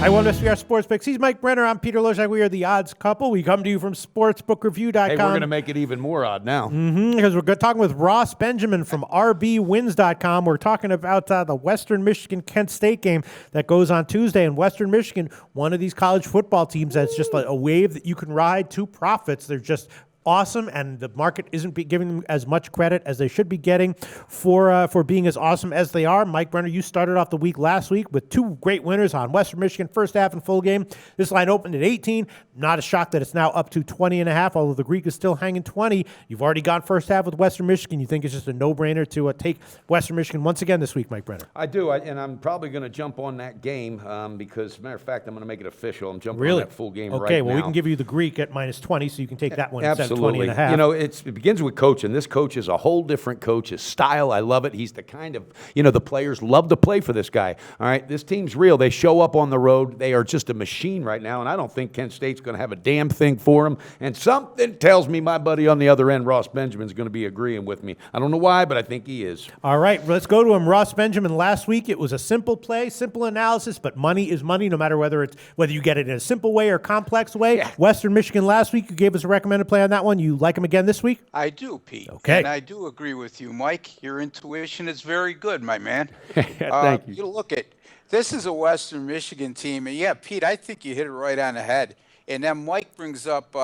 Hi, welcome to SBR Sports Picks. He's Mike Brenner. I'm Peter Loshak. We are the odds couple. We come to you from sportsbookreview.com. Hey, we're going to make it even more odd now. Because we're talking with Ross Benjamin from rbwins.com. We're talking about the Western Michigan-Kent State game that goes on Tuesday. And Western Michigan, one of these college football teams that's just a wave that you can ride to profits. They're just awesome, and the market isn't giving them as much credit as they should be getting for being as awesome as they are. Mike Brenner, you started off the week last week with two great winners on Western Michigan, first half and full game. This line opened at 18. Not a shock that it's now up to 20.5, although the Greek is still hanging 20. You've already gone first half with Western Michigan. You think it's just a no-brainer to take Western Michigan once again this week, Mike Brenner? I do, and I'm probably going to jump on that game because, matter of fact, I'm going to make it official. I'm jumping on that full game right now. Okay, well, we can give you the Greek at -20, so you can take that one instead of 20.5. You know, it begins with coaching. This coach is a whole different coach. His style, I love it. He's the kind of, the players love to play for this guy. All right, this team's real. They show up on the road. They are just a machine right now, and I don't think Kent State's going to have a damn thing for them. And something tells me my buddy on the other end, Ross Benjamin's going to be agreeing with me. I don't know why, but I think he is. All right, let's go to him. Ross Benjamin, last week it was a simple play, simple analysis, but money is money no matter whether you get it in a simple way or complex way. Yeah. Western Michigan last week, you gave us a recommended play on that one. You like him again this week? I do, Pete. Okay. And I do agree with you, Mike. Your intuition is very good, my man. Thank you. You look at, this is a Western Michigan team, and yeah, Pete, I think you hit it right on the head. And then Mike brings up,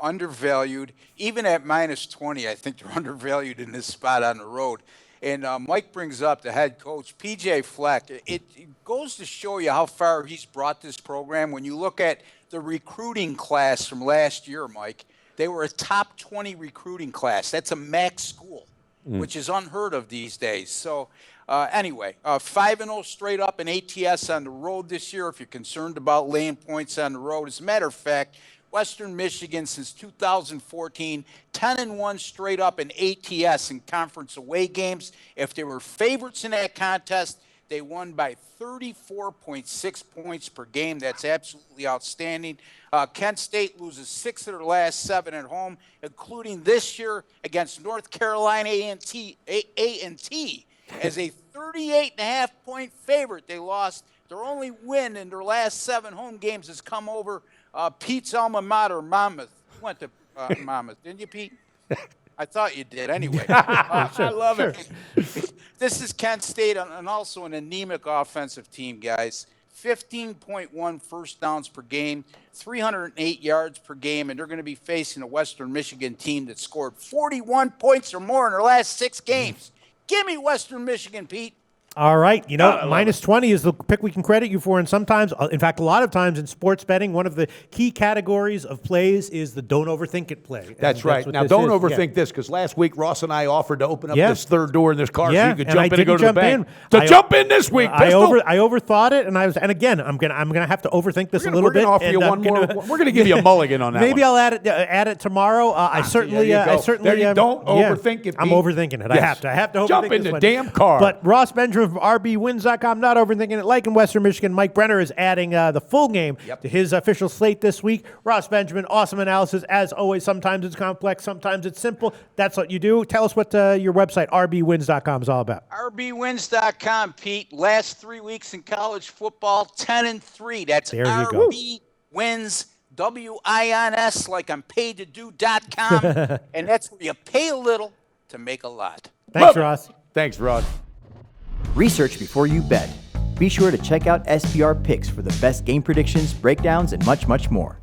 undervalued. Even at -20, I think they're undervalued in this spot on the road. And Mike brings up the head coach, P.J. Fleck. It goes to show you how far he's brought this program. When you look at the recruiting class from last year, Mike, they were a top 20 recruiting class. That's a MAC school, which is unheard of these days. So anyway, 5-0 straight up in ATS on the road this year if you're concerned about laying points on the road. As a matter of fact, Western Michigan since 2014, 10-1 straight up in ATS in conference away games. If they were favorites in that contest, they won by 34.6 points per game. That's absolutely outstanding. Kent State loses 6 of their last 7 at home, including this year against North Carolina A&T as a 38.5-point favorite. They lost. Their only win in their last 7 home games has come over Pete's alma mater, Monmouth. You went to Monmouth, didn't you, Pete? I thought you did. Anyway. I love it. This is Kent State and also an anemic offensive team, guys. 15.1 first downs per game, 308 yards per game, and they're going to be facing a Western Michigan team that scored 41 points or more in their last 6 games. Give me Western Michigan, Pete. All right. -20 is the pick we can credit you for. And sometimes, in fact, a lot of times in sports betting, one of the key categories of plays is the don't overthink it play. That's right. Now, don't overthink this, because last week Ross and I offered to open up this third door in this car so you could jump in and go to the bank. Jump in this week, Pistol. I overthought it, and again, I'm gonna have to overthink this a little bit. We're going to offer you one more. We're going to give you a mulligan on that. Maybe I'll add it tomorrow. I certainly don't overthink it. I'm overthinking it. Yes. I have to overthink jump in the damn car. But Ross Benjamin from rbwins.com, not overthinking it like in Western Michigan. Mike Brenner is adding the full game to his official slate this week. Ross Benjamin, awesome analysis as always. Sometimes it's complex, sometimes it's simple. That's what you do. Tell us what your website rbwins.com is all about. rbwins.com, Pete. Last 3 weeks in college football, 10-3. That's there you go. rbwins, WINS, like I'm paid to do.com. And that's where you pay a little to make a lot. Thanks, Ross. Thanks, Rod. Research before you bet. Be sure to check out SBR Picks for the best game predictions, breakdowns, and much, much more.